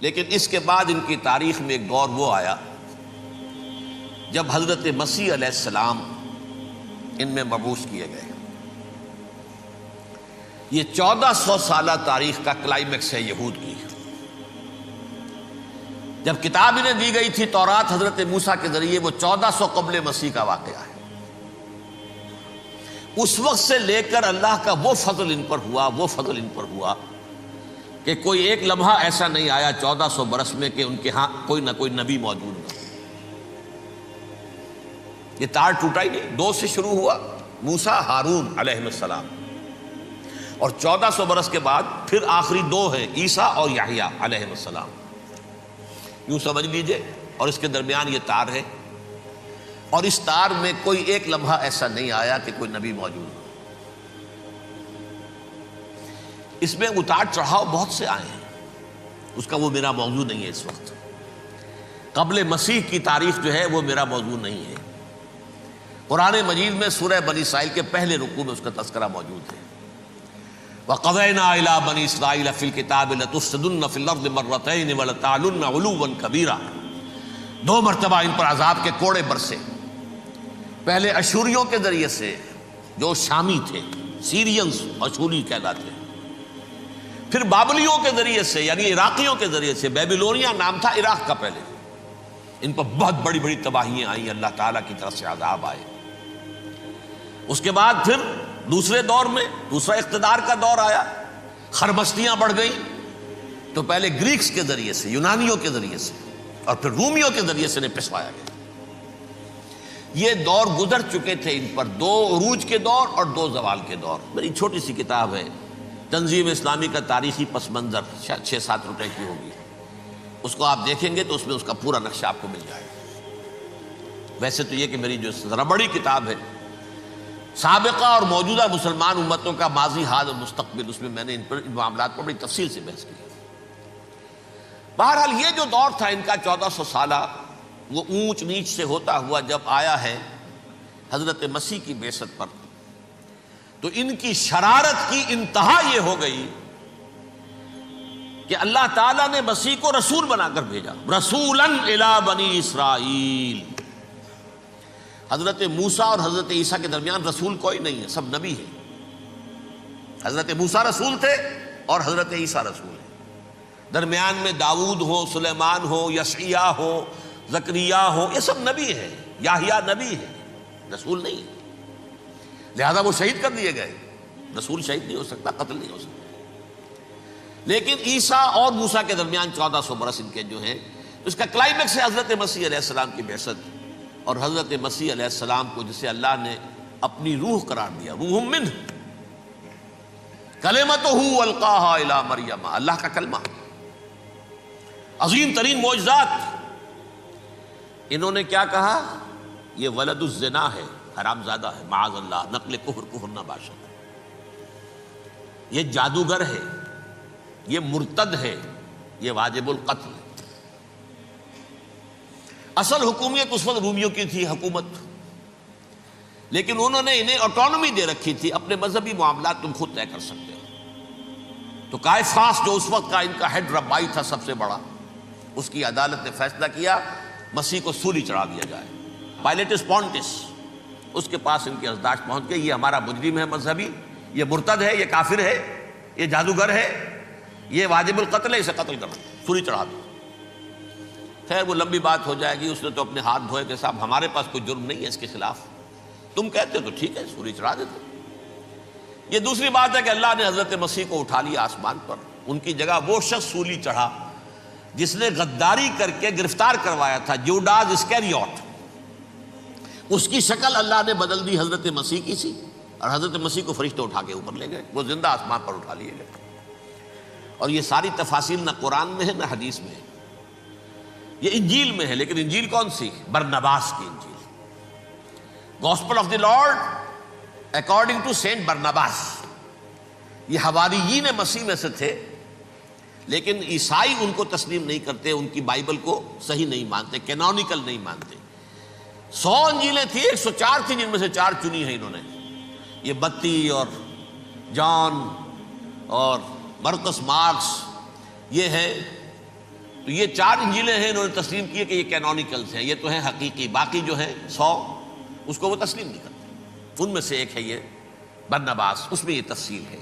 لیکن اس کے بعد ان کی تاریخ میں ایک دور وہ آیا جب حضرت مسیح علیہ السلام ان میں مبعوث کیے گئے۔ یہ 1400 سالہ تاریخ کا کلائمیکس ہے یہود کی۔ جب کتاب انہیں دی گئی تھی تورات حضرت موسیٰ کے ذریعے، وہ 1400 قبل مسیح کا واقعہ ہے۔ اس وقت سے لے کر اللہ کا وہ فضل ان پر ہوا کہ کوئی ایک لمحہ ایسا نہیں آیا 1400 برس میں کہ ان کے ہاں کوئی نہ کوئی نبی موجود نہ۔ یہ تار ٹوٹا ہی نہیں، 2 سے شروع ہوا، موسیٰ ہارون علیہ السلام، اور 1400 برس کے بعد پھر آخری 2 ہیں، عیسیٰ اور یحییٰ علیہ السلام، یوں سمجھ لیجئے۔ اور اس کے درمیان یہ تار ہے، اور اس تار میں کوئی ایک لمحہ ایسا نہیں آیا کہ کوئی نبی موجود ہو۔ اس میں اتار چڑھاؤ بہت سے آئے ہیں، اس کا وہ میرا موضوع نہیں ہے اس وقت۔ قبل مسیح کی تاریخ جو ہے وہ میرا موضوع نہیں ہے۔ قرآن مجید میں سورہ بنی اسرائیل کے پہلے رکوع میں اس کا تذکرہ موجود ہے۔ وَقَضَيْنَا إِلَىٰ بَنِي إِسْرَائِيلَ فِي الْكِتَابِ لَتُفْسِدُنَّ فِي الْأَرْضِ مَرَّتَيْنِ وَلَتَعْلُنَّ عُلُوًّا كَبِيرًا، 2 مرتبہ ان پر عذاب کے کوڑے برسے۔ پہلے اشوریوں کے ذریعے سے جو شامی تھے، سیرینز اشوری کہلاتے، پھر بابلیوں کے ذریعے سے یعنی عراقیوں کے ذریعے سے، بیبیلونیا نام تھا عراق کا پہلے، ان پر بہت بڑی بڑی تباہیاں آئیں، اللہ تعالیٰ کی طرف سے عذاب آئے۔ اس کے بعد پھر دوسرے دور میں دوسرا اقتدار کا دور آیا، خربستیاں بڑھ گئیں، تو پہلے گریکس کے ذریعے سے، یونانیوں کے ذریعے سے، اور پھر رومیوں کے ذریعے سے پسوایا گیا۔ یہ دور گزر چکے تھے ان پر، 2 عروج کے دور اور 2 زوال کے دور۔ میری چھوٹی سی کتاب ہے تنظیم اسلامی کا تاریخی پس منظر، شاید 6-7 روپے کی ہوگی، اس کو آپ دیکھیں گے تو اس میں اس کا پورا نقشہ آپ کو مل جائے گا۔ ویسے تو یہ کہ میری جو ذرا بڑی کتاب ہے سابقہ اور موجودہ مسلمان امتوں کا ماضی، حال اور مستقبل، اس میں میں نے ان معاملات پر بڑی تفصیل سے بحث کی۔ بہرحال یہ جو دور تھا ان کا 1400 سالہ، وہ اونچ نیچ سے ہوتا ہوا جب آیا ہے حضرت مسیح کی بعثت پر، تو ان کی شرارت کی انتہا یہ ہو گئی کہ اللہ تعالیٰ نے مسیح کو رسول بنا کر بھیجا، رسولاً الی بنی اسرائیل۔ حضرت موسیٰ اور حضرت عیسیٰ کے درمیان رسول کوئی نہیں ہے، سب نبی ہیں۔ حضرت موسیٰ رسول تھے اور حضرت عیسیٰ رسول ہیں۔ درمیان میں داؤد ہو، سلیمان ہو، یشعیاہ ہو، زکریا ہو، یہ سب نبی ہیں، یحییٰ نبی ہیں، رسول نہیں ہے۔ لہذا وہ شہید کر دیے گئے، رسول شہید نہیں ہو سکتا، قتل نہیں ہو سکتا۔ لیکن عیسیٰ اور موسیٰ کے درمیان 1400 برس ان کے جو ہیں، اس کا کلائمیکس ہے حضرت مسیح علیہ السلام کی بعثت، اور حضرت مسیح علیہ السلام کو جسے اللہ نے اپنی روح قرار دیا، روح منہ، کلمتہ القاہا الی مریم، اللہ کا کلمہ، عظیم ترین معجزات۔ انہوں نے کیا کہا؟ یہ ولد الزنا ہے، حرام زادہ ہے، معاذ اللہ، نقل کفر نہ باشد، یہ جادوگر ہے، یہ مرتد ہے، یہ واجب القتل ہے۔ اصل حکومت اس وقت رومیوں کی تھی حکومت، لیکن انہوں نے انہیں آٹونومی دے رکھی تھی، اپنے مذہبی معاملات تم خود طے کر سکتے ہو۔ تو کائفاس جو اس وقت کا ان کا ہیڈ ربائی تھا سب سے بڑا، اس کی عدالت نے فیصلہ کیا مسیح کو سولی چڑھا دیا جائے۔ پائلیٹس پونٹس، اس کے پاس ان کی ازداش پہنچ گئی، یہ ہمارا مجرم ہے مذہبی، یہ مرتد ہے، یہ کافر ہے، یہ جادوگر ہے، یہ واجب القتل ہے، اسے قتل کرو، سولی چڑھا دو۔ خیر وہ لمبی بات ہو جائے گی، اس نے تو اپنے ہاتھ دھوئے کہ صاحب ہمارے پاس کوئی جرم نہیں ہے اس کے خلاف، تم کہتے ہو تو ٹھیک ہے، سولی چڑھا دیتے۔ یہ دوسری بات ہے کہ اللہ نے حضرت مسیح کو اٹھا لیا آسمان پر، ان کی جگہ وہ شخص سولی چڑھا جس نے غداری کر کے گرفتار کروایا تھا، جوڈاس اسکیریوٹ، اس کی شکل اللہ نے بدل دی حضرت مسیح کی سی، اور حضرت مسیح کو فرشتے اٹھا کے اوپر لے گئے، وہ زندہ آسمان پر اٹھا لیے گئے۔ اور یہ ساری تفاصیل نہ قرآن میں ہے نہ حدیث میں ہے، یہ انجیل میں ہے، لیکن انجیل کون سی؟ برنباس کی انجیل، gospel of the lord according to saint Barnabas. یہ حواریین مسیح میں سے تھے، لیکن عیسائی ان کو تسلیم نہیں کرتے، ان کی بائبل کو صحیح نہیں مانتے، کینونیکل نہیں مانتے۔ 100 انجیلیں تھیں، 104 تھیں، جن میں سے 4 چنی ہیں انہوں نے، یہ بتی اور جان اور مرکس مارکس، یہ ہے تو یہ 4 انجیلیں ہیں، انہوں نے تسلیم کیے کہ یہ کینونیکلز ہیں، یہ تو ہیں حقیقی، باقی جو ہیں 100 اس کو وہ تسلیم نہیں کرتے۔ ان میں سے ایک ہے یہ برنباس، اس میں یہ تفصیل ہے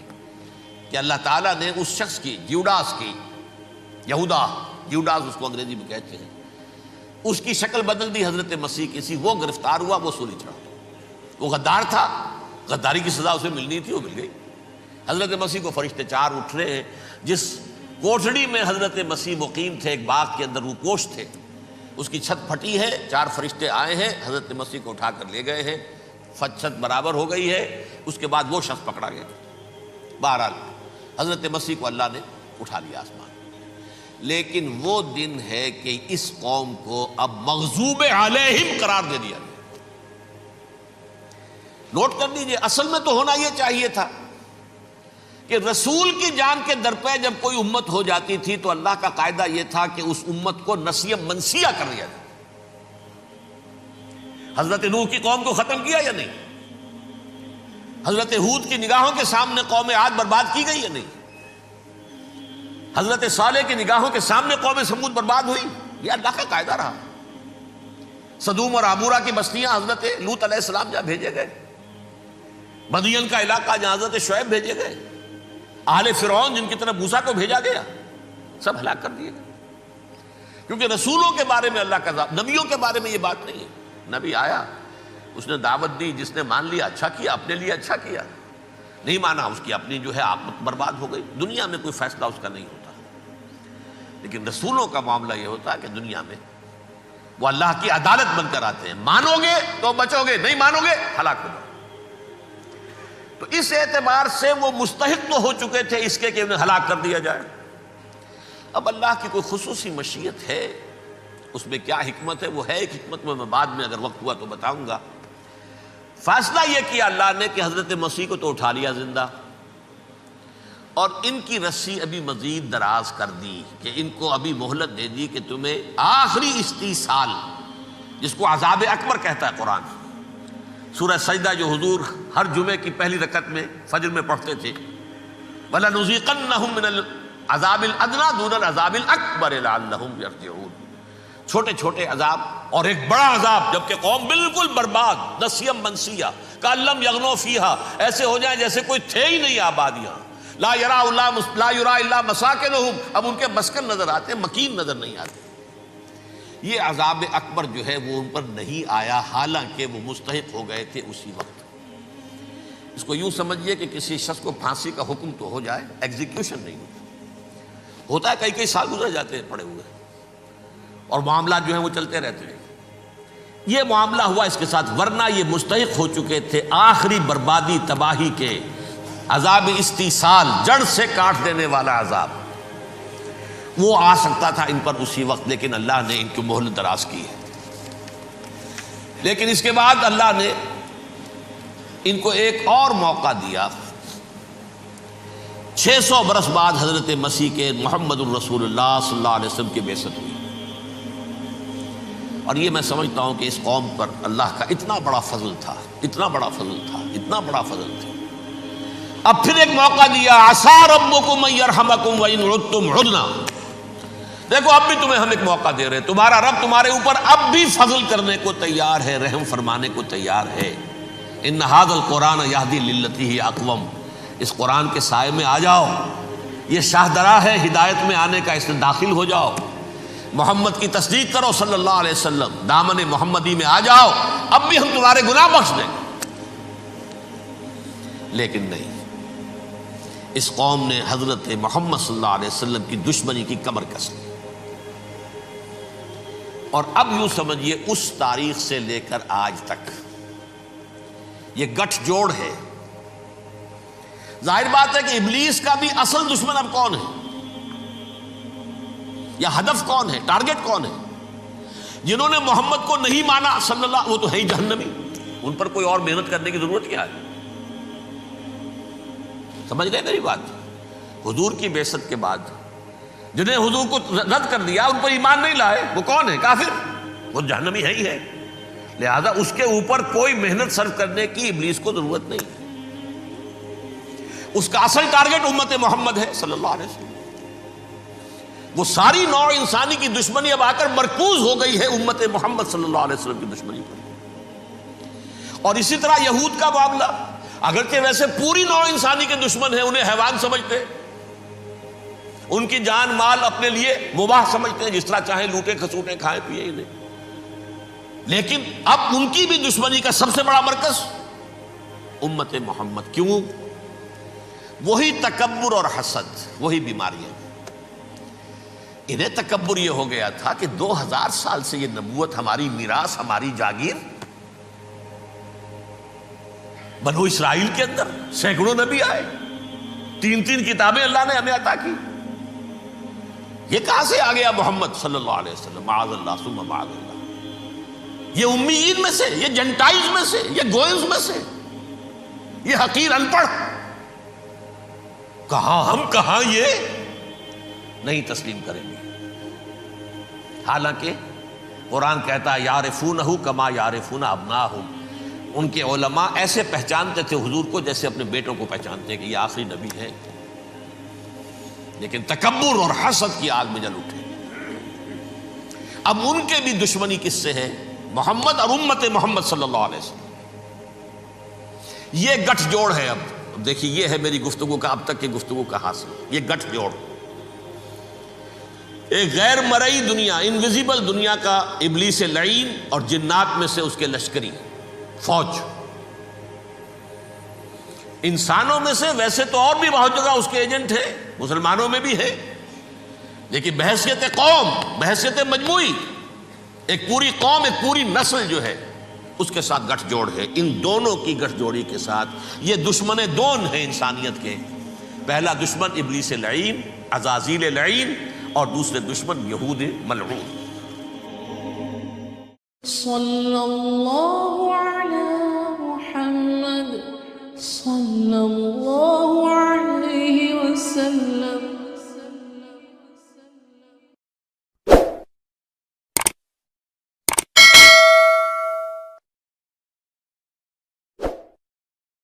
کہ اللہ تعالیٰ نے اس شخص کی، جیوڈاس کی، جیوڈاس اس کو انگریزی میں کہتے ہیں، اس کی شکل بدل دی حضرت مسیح کی سی، وہ گرفتار ہوا، وہ سولی چڑھا۔ وہ غدار تھا، غداری کی سزا اسے ملنی تھی، وہ مل گئی۔ حضرت مسیح کو فرشتے 4 اٹھ رہے ہیں، جس کوٹڑی میں حضرت مسیح مقیم تھے، ایک باغ کے اندر روپوش تھے، اس کی چھت پھٹی ہے، 4 فرشتے آئے ہیں، حضرت مسیح کو اٹھا کر لے گئے ہیں، چھت برابر ہو گئی ہے۔ اس کے بعد وہ شخص پکڑا گیا۔ بہرحال حضرت مسیح کو اللہ نے اٹھا لیا آسمان۔ لیکن وہ دن ہے کہ اس قوم کو اب مغضوب علیہم قرار دے دیا گیا۔ نوٹ کر لیجئے، اصل میں تو ہونا یہ چاہیے تھا کہ رسول کی جان کے درپے جب کوئی امت ہو جاتی تھی تو اللہ کا قاعدہ یہ تھا کہ اس امت کو نسیہ منسیہ کر دیا جائے۔ حضرت نوح کی قوم کو ختم کیا یا نہیں؟ حضرت ہود کی نگاہوں کے سامنے قوم عاد برباد کی گئی یا نہیں؟ حضرت صالح کی نگاہوں کے سامنے قوم سمود برباد ہوئی؟ یہ اللہ کا قاعدہ رہا۔ سدوم اور عمورہ کی بستیاں حضرت لوط علیہ السلام جہاں بھیجے گئے، مدین کا علاقہ جہاں حضرت شعیب بھیجے گئے، اہل فرعون جن کی طرف موسیٰ کو بھیجا گیا، سب ہلاک کر دیے گئے۔ کیونکہ رسولوں کے بارے میں اللہ کا نبیوں کے بارے میں یہ بات نہیں ہے۔ نبی آیا، اس نے دعوت دی، جس نے مان لیا اچھا کیا، اپنے لیے اچھا کیا، نہیں مانا اس کی اپنی جو ہے آپت برباد ہو گئی۔ دنیا میں کوئی فیصلہ اس کا نہیں ہوتا، لیکن رسولوں کا معاملہ یہ ہوتا ہے کہ دنیا میں وہ اللہ کی عدالت بن کر آتے ہیں۔ مانو گے تو بچو گے، نہیں مانو گے ہلاک ہو جاؤ۔ تو اس اعتبار سے وہ مستحق تو ہو چکے تھے اس کے کہ انہیں ہلاک کر دیا جائے۔ اب اللہ کی کوئی خصوصی مشیت ہے، اس میں کیا حکمت ہے، وہ ہے ایک حکمت، میں بعد میں اگر وقت ہوا تو بتاؤں گا۔ فیصلہ یہ کیا اللہ نے کہ حضرت مسیح کو تو اٹھا لیا زندہ، اور ان کی رسی ابھی مزید دراز کر دی، کہ ان کو ابھی مہلت دے دی کہ تمہیں آخری استیصال، جس کو عذاب اکبر کہتا ہے قرآن، سورہ سجدہ جو حضور ہر جمعے کی پہلی رکعت میں فجر میں پڑھتے تھے، وَلَنُذِيقَنَّهُم مِّنَ الْعَذَابِ الْأَدْنَىٰ دُونَ الْعَذَابِ الْأَكْبَرِ لَعَلَّهُمْ يَرْجِعُونَ۔ چھوٹے چھوٹے عذاب اور ایک بڑا عذاب، جبکہ قوم بالکل برباد، نسیم منسیہ، کأن لم یغنوا فیہا، ایسے ہو جائیں جیسے کوئی تھے ہی نہیں آبادیاں، لا یرا الا مساکنہم، اب ان کے مسکن نظر آتے ہیں، مکین نظر نہیں آتے۔ یہ عذاب اکبر جو ہے وہ ان پر نہیں آیا، حالانکہ وہ مستحق ہو گئے تھے اسی وقت۔ اس کو یوں سمجھیے کہ کسی شخص کو پھانسی کا حکم تو ہو جائے، ایگزیکیوشن نہیں ہوتا ہے، کئی سال گزر جاتے ہیں پڑے ہوئے، اور معاملات جو ہیں وہ چلتے رہتے ہیں۔ یہ معاملہ ہوا اس کے ساتھ، ورنہ یہ مستحق ہو چکے تھے آخری بربادی تباہی کے، عذاب استیصال، جڑ سے کاٹ دینے والا عذاب، وہ آ سکتا تھا ان پر اسی وقت، لیکن اللہ نے ان کی مہلت دراز کی ہے۔ لیکن اس کے بعد اللہ نے ان کو ایک اور موقع دیا۔ 600 برس بعد حضرت مسیح کے محمد الرسول اللہ صلی اللہ علیہ وسلم کی بعثت ہوئی، اور یہ میں سمجھتا ہوں کہ اس قوم پر اللہ کا اتنا بڑا فضل تھا، اتنا بڑا فضل تھا، اتنا بڑا فضل تھا۔ اب پھر ایک موقع دیا، عسیٰ ربکم ان یرحمکم وان عدتم عدنا، دیکھو اب بھی تمہیں ہم ایک موقع دے رہے ہیں، تمہارا رب تمہارے اوپر اب بھی فضل کرنے کو تیار ہے، رحم فرمانے کو تیار ہے۔ ان ھذا القرآن یہدی للتی ہی اقوم، اس قرآن کے سائے میں آ جاؤ، یہ شاہدرا ہے ہدایت میں آنے کا، اس میں داخل ہو جاؤ، محمد کی تصدیق کرو صلی اللہ علیہ وسلم، دامن محمدی میں آ جاؤ، اب بھی ہم تمہارے گناہ بخش دیں۔ لیکن نہیں، اس قوم نے حضرت محمد صلی اللہ علیہ وسلم کی دشمنی کی کمر کس لی، اور اب یوں سمجھیے اس تاریخ سے لے کر آج تک یہ گٹھ جوڑ ہے۔ ظاہر بات ہے کہ ابلیس کا بھی اصل دشمن اب کون ہے، یا ہدف کون ہے، ٹارگٹ کون ہے؟ جنہوں نے محمد کو نہیں مانا صلی اللہ، وہ تو ہے ہی جہنمی، ان پر کوئی اور محنت کرنے کی ضرورت کیا ہے؟ سمجھ گئے میری بات؟ حضور کی بعثت کے بعد جنہیں حضور کو رد کر دیا، ان پر ایمان نہیں لائے، وہ کون ہے؟ کافر، وہ جہنمی ہے ہی ہے۔ لہذا اس کے اوپر کوئی محنت صرف کرنے کی ابلیس کو ضرورت نہیں، اس کا اصل ٹارگٹ امت محمد ہے صلی اللہ علیہ وسلم۔ وہ ساری نوع انسانی کی دشمنی اب آ کر مرکوز ہو گئی ہے امت محمد صلی اللہ علیہ وسلم کی دشمنی پر۔ اور اسی طرح یہود کا معاملہ، اگرچہ ویسے پوری نوع انسانی کے دشمن ہیں، انہیں حیوان سمجھتے، ان کی جان مال اپنے لیے مباح سمجھتے ہیں، جس طرح چاہیں لوٹے کھسوٹے کھائیں پیے انہیں، لیکن اب ان کی بھی دشمنی کا سب سے بڑا مرکز امت محمد۔ کیوں؟ وہی تکبر اور حسد، وہی بیماریاں۔ انہیں تکبر یہ ہو گیا تھا کہ 2000 سال سے یہ نبوت ہماری میراث، ہماری جاگیر، بنو اسرائیل کے اندر سینکڑوں نبی آئے، 3 کتابیں اللہ نے ہمیں عطا کی، یہ کہاں سے آ گیا محمد صلی اللہ علیہ وسلم؟ معاذ اللہ ثم معاذ اللہ، یہ امیین میں سے، یہ جنٹائلز میں سے، یہ گوئنز میں سے، یہ حقیر ان پڑھ، کہاں ہم کہاں یہ نہیں تسلیم کریں گے۔ حالانکہ قرآن کہتا ہے یعرفونہ کما یعرفون ابناہم، ان کے علماء ایسے پہچانتے تھے حضور کو جیسے اپنے بیٹوں کو پہچانتے ہیں کہ یہ آخری نبی ہے، لیکن تکبر اور حسد کی آگ میں جل اٹھے۔ اب ان کے بھی دشمنی کس سے ہے؟ محمد اور امت محمد صلی اللہ علیہ وسلم۔ یہ گٹھ جوڑ ہے۔ اب دیکھیے، یہ ہے میری گفتگو کا اب تک کی گفتگو کا حاصل، یہ گٹھ جوڑ، ایک غیر مرئی دنیا، انویزیبل دنیا کا ابلیس لعین اور جنات میں سے اس کے لشکری فوج، انسانوں میں سے ویسے تو اور بھی بہت جگہ اس کے ایجنٹ ہیں، مسلمانوں میں بھی ہے، لیکن بحیثیت قوم، بحیثیت مجموعی، ایک پوری قوم، ایک پوری نسل جو ہے اس کے ساتھ گٹھ جوڑ ہے۔ ان دونوں کی گٹھ جوڑی کے ساتھ یہ دشمن دون ہیں انسانیت کے، پہلا دشمن ابلیس لعین، عزازیل لعین، اور دوسرے دشمن یہود ملعون۔ صلی اللہ